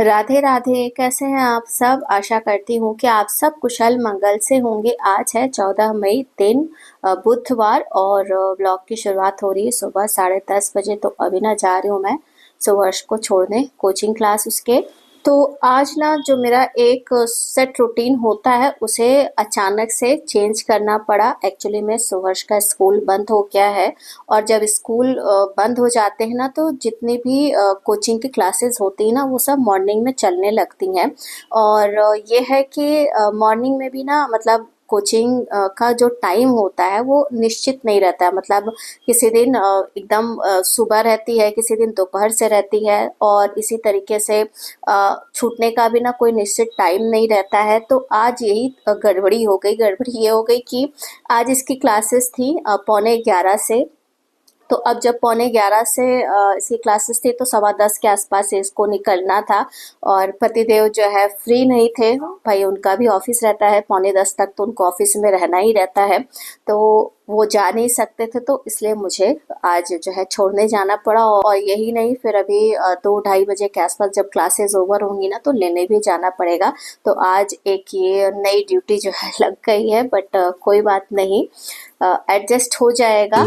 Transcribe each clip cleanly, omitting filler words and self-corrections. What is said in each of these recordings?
राधे राधे। कैसे हैं आप सब? आशा करती हूँ कि आप सब कुशल मंगल से होंगे। आज है 14 मई, दिन बुधवार, और ब्लॉग की शुरुआत हो रही है सुबह 10:30 बजे। तो अभी ना जा रही हूँ मैं सुवर्ष को छोड़ने कोचिंग क्लास उसके। तो आज ना जो मेरा एक सेट रूटीन होता है उसे अचानक से चेंज करना पड़ा। एक्चुअली में सुवर्ष का स्कूल बंद हो गया है, और जब स्कूल बंद हो जाते हैं ना तो जितनी भी कोचिंग की क्लासेस होती हैं ना वो सब मॉर्निंग में चलने लगती हैं। और ये है कि मॉर्निंग में भी ना मतलब कोचिंग का जो टाइम होता है वो निश्चित नहीं रहता है। मतलब किसी दिन एकदम सुबह रहती है, किसी दिन दोपहर से रहती है, और इसी तरीके से छूटने का भी ना कोई निश्चित टाइम नहीं रहता है। तो आज यही गड़बड़ी हो गई। गड़बड़ी ये हो गई कि आज इसकी क्लासेस थी 11:45 से। तो अब जब 11:45 से इसकी क्लासेस थी तो 10:15 के आसपास से इसको निकलना था। और पतिदेव जो है फ्री नहीं थे, भाई उनका भी ऑफिस रहता है 9:45 तक, तो उनको ऑफिस में रहना ही रहता है। तो वो जा नहीं सकते थे, तो इसलिए मुझे आज जो है छोड़ने जाना पड़ा। और यही नहीं, फिर अभी 2-2:30 बजे के आसपास जब क्लासेस ओवर होंगी ना तो लेने भी जाना पड़ेगा। तो आज एक ये नई ड्यूटी जो है लग गई है, बट कोई बात नहीं, एडजस्ट हो जाएगा।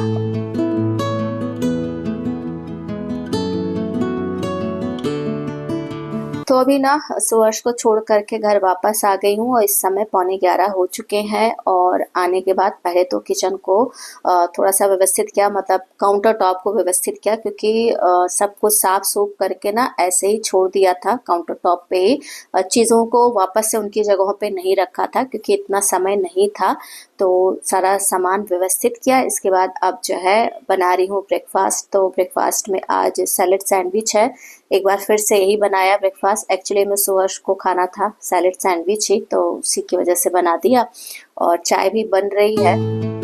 तो अभी ना सुवर्ष को छोड़ करके घर वापस आ गई हूँ, और इस समय 11:15 हो चुके हैं। और आने के बाद पहले तो किचन को थोड़ा सा व्यवस्थित किया, मतलब काउंटर टॉप को व्यवस्थित किया, क्योंकि सब कुछ साफ सूफ करके ना ऐसे ही छोड़ दिया था काउंटर टॉप पे ही। चीज़ों को वापस से उनकी जगहों पे नहीं रखा था क्योंकि इतना समय नहीं था। तो सारा सामान व्यवस्थित किया। इसके बाद अब जो है बना रही हूँ ब्रेकफास्ट। तो ब्रेकफास्ट में आज सैलेड सैंडविच है। एक बार फिर से यही बनाया ब्रेकफास्ट। एक्चुअली में सुवर्ष को खाना था सैलेड सैंडविच ही, तो उसी की वजह से बना दिया। और चाय भी बन रही है।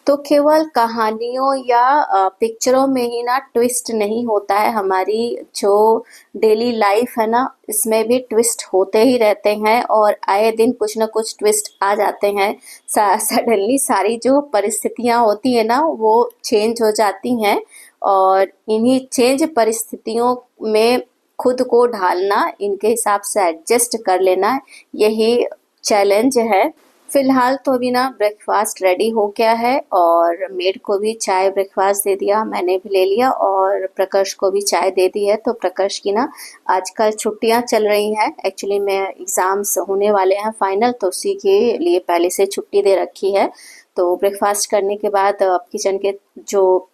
तो केवल कहानियों या पिक्चरों में ही ना ट्विस्ट नहीं होता है। हमारी जो डेली लाइफ है ना, इसमें भी ट्विस्ट होते ही रहते हैं, और आए दिन कुछ ना कुछ ट्विस्ट आ जाते हैं। सडनली सारी जो परिस्थितियां होती है ना वो चेंज हो जाती हैं, और इन्हीं चेंज परिस्थितियों में खुद को ढालना, इनके हिसाब से एडजस्ट कर लेना, यही चैलेंज है। फिलहाल तो अभी ना ब्रेकफास्ट रेडी हो गया है, और मेड को भी चाय ब्रेकफास्ट दे दिया, मैंने भी ले लिया, और प्रकाश को भी चाय दे दी है। तो प्रकाश की ना आजकल छुट्टियां चल रही हैं। एक्चुअली में एग्ज़ाम्स होने वाले हैं फाइनल, तो उसी के लिए पहले से छुट्टी दे रखी है। तो ब्रेकफास्ट करने के बाद अब किचन के जो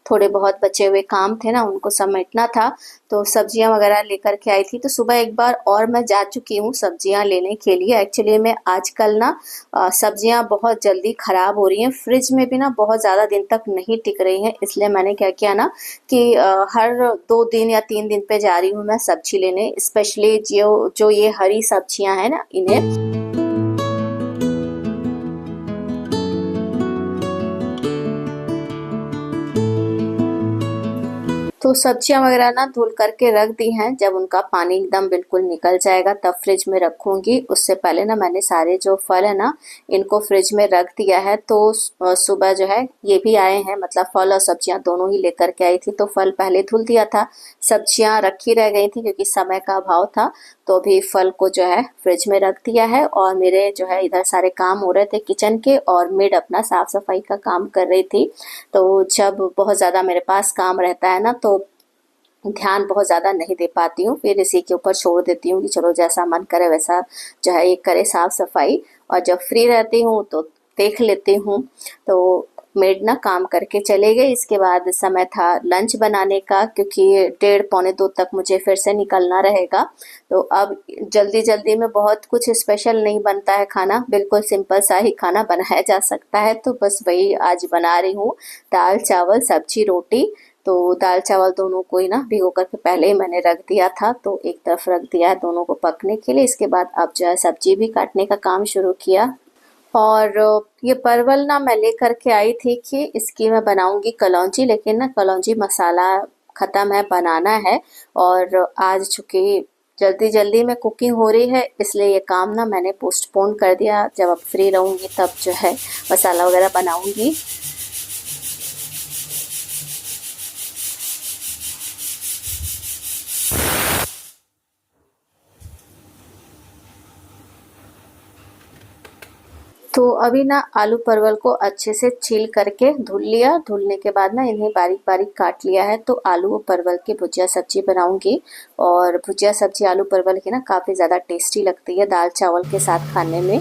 थोड़े बहुत बचे हुए काम थे ना उनको समेटना था। तो सब्जियां वगैरह लेकर के आई थी। तो सुबह एक बार और मैं जा चुकी हूँ सब्जियां लेने के लिए। एक्चुअली में आजकल ना सब्जियां बहुत जल्दी खराब हो रही हैं, फ्रिज में भी ना बहुत ज़्यादा दिन तक नहीं टिक रही हैं। इसलिए मैंने क्या किया ना कि हर 2 दिन या 3 दिन पे जा रही हूँ मैं सब्जी लेने। स्पेशली जो जो ये हरी सब्जियां हैं ना इन्हें। तो सब्जियां वगैरह ना धुल करके रख दी हैं। जब उनका पानी एकदम बिल्कुल निकल जाएगा तब फ्रिज में रखूंगी। उससे पहले ना मैंने सारे जो फल है ना इनको फ्रिज में रख दिया है। तो सुबह जो है ये भी आए हैं, मतलब फल और सब्जियां दोनों ही लेकर के आई थी। तो फल पहले धुल दिया था, सब्जियां रखी रह गई थी क्योंकि समय का अभाव था। तो अभी फल को जो है फ्रिज में रख दिया है, और मेरे जो है इधर सारे काम हो रहे थे किचन के, और मेड अपना साफ सफाई का काम कर रही थी। तो जब बहुत ज़्यादा मेरे पास काम रहता है ना तो ध्यान बहुत ज़्यादा नहीं दे पाती हूँ, फिर इसी के ऊपर छोड़ देती हूँ कि चलो जैसा मन करे वैसा जो है ये करे साफ सफाई। और जब फ्री रहती हूँ तो देख लेती हूँ। तो मेड ना काम करके चले गए। इसके बाद समय था लंच बनाने का, क्योंकि 1:30-2 तक मुझे फिर से निकलना रहेगा। तो अब जल्दी जल्दी में बहुत कुछ स्पेशल नहीं बनता है खाना, बिल्कुल सिंपल सा ही खाना बनाया जा सकता है। तो बस वही आज बना रही हूँ, दाल चावल सब्जी रोटी। तो दाल चावल दोनों को ही ना भिगो करके पहले ही मैंने रख दिया था, तो एक तरफ रख दिया है दोनों को पकने के लिए। इसके बाद अब जो है सब्जी भी काटने का काम शुरू किया। और ये परवल ना मैं लेकर के आई थी कि इसकी मैं बनाऊंगी कलौंजी, लेकिन ना कलौंजी मसाला ख़त्म है, बनाना है। और आज चूँकि जल्दी जल्दी में कुकिंग हो रही है इसलिए ये काम ना मैंने पोस्टपोन कर दिया। जब अब फ्री रहूँगी तब जो है मसाला वगैरह बनाऊंगी। तो अभी ना आलू परवल को अच्छे से छील करके धुल लिया। धुलने के बाद ना इन्हें बारीक बारीक काट लिया है। तो आलू और परवल की भुजिया सब्जी बनाऊंगी, और भुजिया सब्जी आलू परवल की ना काफ़ी ज़्यादा टेस्टी लगती है दाल चावल के साथ खाने में।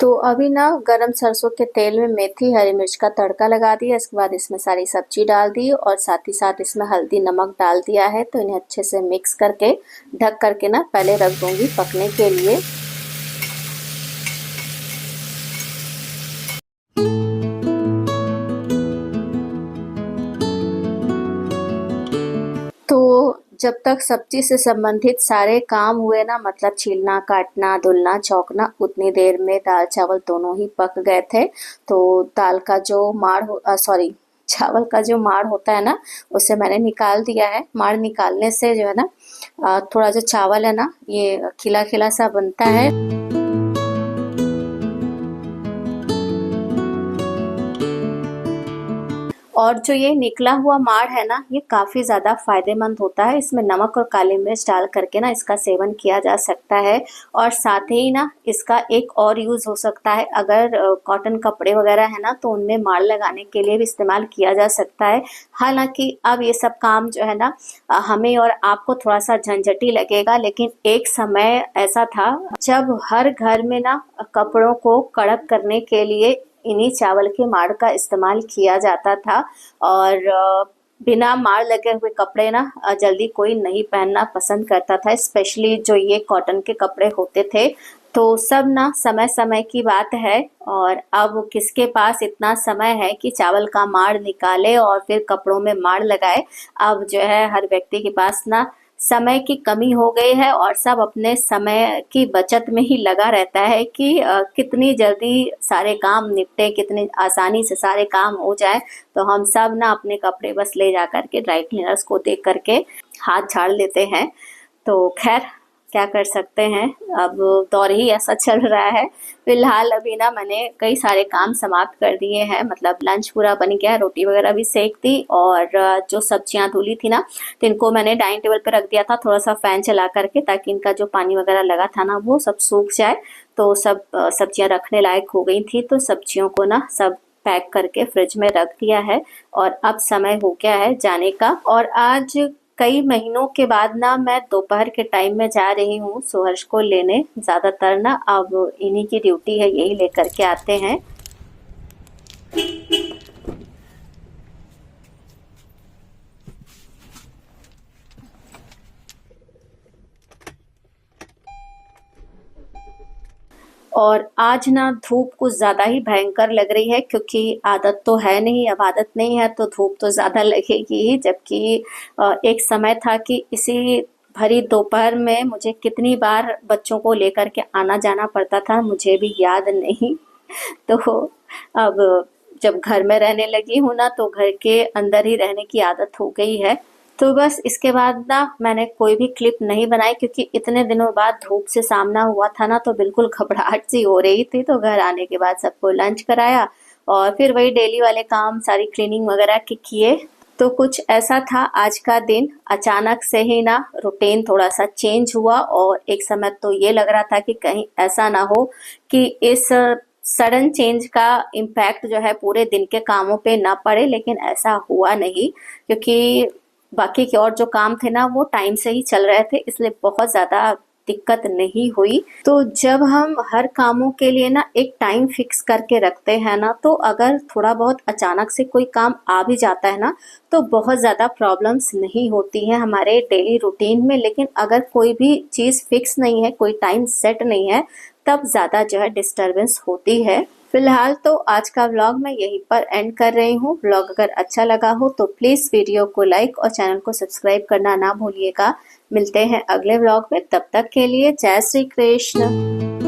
तो अभी ना गरम सरसों के तेल में मेथी हरी मिर्च का तड़का लगा दिया। इसके बाद इसमें सारी सब्जी डाल दी और साथ ही साथ इसमें हल्दी नमक डाल दिया है। तो इन्हें अच्छे से मिक्स करके ढक करके ना पहले रख दूंगी पकने के लिए। तो जब तक सब्जी से संबंधित सारे काम हुए ना, मतलब छीलना काटना धुलना चौंकना, उतनी देर में दाल चावल दोनों ही पक गए थे। तो दाल का जो सॉरी चावल का जो माड़ होता है ना, उसे मैंने निकाल दिया है। माड़ निकालने से जो है ना थोड़ा जो चावल है ना ये खिला खिला सा बनता है। और जो ये निकला हुआ माड़ है ना, ये काफ़ी ज़्यादा फायदेमंद होता है। इसमें नमक और काली मिर्च डाल करके ना इसका सेवन किया जा सकता है। और साथ ही ना इसका एक और यूज़ हो सकता है, अगर कॉटन कपड़े वगैरह है ना तो उनमें माड़ लगाने के लिए भी इस्तेमाल किया जा सकता है। हालांकि अब ये सब काम जो है ना हमें और आपको थोड़ा सा झंझटी लगेगा, लेकिन एक समय ऐसा था जब हर घर में ना कपड़ों को कड़क करने के लिए इन्हीं चावल के माड़ का इस्तेमाल किया जाता था। और बिना माड़ लगे हुए कपड़े ना जल्दी कोई नहीं पहनना पसंद करता था, स्पेशली जो ये कॉटन के कपड़े होते थे। तो सब ना समय समय की बात है, और अब किसके पास इतना समय है कि चावल का माड़ निकाले और फिर कपड़ों में माड़ लगाए। अब जो है हर व्यक्ति के पास ना समय की कमी हो गई है, और सब अपने समय की बचत में ही लगा रहता है कि कितनी जल्दी सारे काम निपटे, कितनी आसानी से सारे काम हो जाए। तो हम सब ना अपने कपड़े बस ले जा करके ड्राई क्लीनर्स को दे करके हाथ झाड़ लेते हैं। तो खैर क्या कर सकते हैं, अब दौर ही ऐसा चल रहा है। फिलहाल अभी ना मैंने कई सारे काम समाप्त कर दिए हैं, मतलब लंच पूरा बन गया, रोटी वगैरह भी सेक दी, और जो सब्जियां धुली थी ना तो इनको मैंने डाइनिंग टेबल पे रख दिया था थोड़ा सा फैन चला करके, ताकि इनका जो पानी वगैरह लगा था ना वो सब सूख जाए। तो सब सब्जियां रखने लायक हो गई थी। तो सब्जियों को ना सब पैक करके फ्रिज में रख दिया है, और अब समय हो गया है जाने का। और आज कई महीनों के बाद ना मैं दोपहर के टाइम में जा रही हूँ सुहर्ष को लेने। ज़्यादातर ना अब इन्हीं की ड्यूटी है, यही लेकर के आते हैं। और आज ना धूप कुछ ज़्यादा ही भयंकर लग रही है, क्योंकि आदत तो है नहीं, अब आदत नहीं है तो धूप तो ज़्यादा लगेगी ही। जबकि एक समय था कि इसी भरी दोपहर में मुझे कितनी बार बच्चों को लेकर के आना जाना पड़ता था, मुझे भी याद नहीं। तो अब जब घर में रहने लगी हूँ ना तो घर के अंदर ही रहने की आदत हो गई है। तो बस इसके बाद ना मैंने कोई भी क्लिप नहीं बनाई, क्योंकि इतने दिनों बाद धूप से सामना हुआ था ना तो बिल्कुल घबराहट सी हो रही थी। तो घर आने के बाद सबको लंच कराया, और फिर वही डेली वाले काम सारी क्लीनिंग वगैरह के किए। तो कुछ ऐसा था आज का दिन, अचानक से ही ना रूटीन थोड़ा सा चेंज हुआ। और एक समय तो ये लग रहा था कि कहीं ऐसा ना हो कि इस सडन चेंज का इम्पैक्ट जो है पूरे दिन के कामों पे ना पड़े, लेकिन ऐसा हुआ नहीं, क्योंकि बाकी के और जो काम थे ना वो टाइम से ही चल रहे थे, इसलिए बहुत ज़्यादा दिक्कत नहीं हुई। तो जब हम हर कामों के लिए ना एक टाइम फिक्स करके रखते हैं ना, तो अगर थोड़ा बहुत अचानक से कोई काम आ भी जाता है ना तो बहुत ज़्यादा प्रॉब्लम्स नहीं होती हैं हमारे डेली रूटीन में। लेकिन अगर कोई भी चीज़ फिक्स नहीं है, कोई टाइम सेट नहीं है, तब ज़्यादा जो है डिस्टर्बेंस होती है। फिलहाल तो आज का व्लॉग मैं यहीं पर एंड कर रही हूँ। व्लॉग अगर अच्छा लगा हो तो प्लीज़ वीडियो को लाइक और चैनल को सब्सक्राइब करना ना भूलिएगा। मिलते हैं अगले व्लॉग में, तब तक के लिए जय श्री कृष्ण।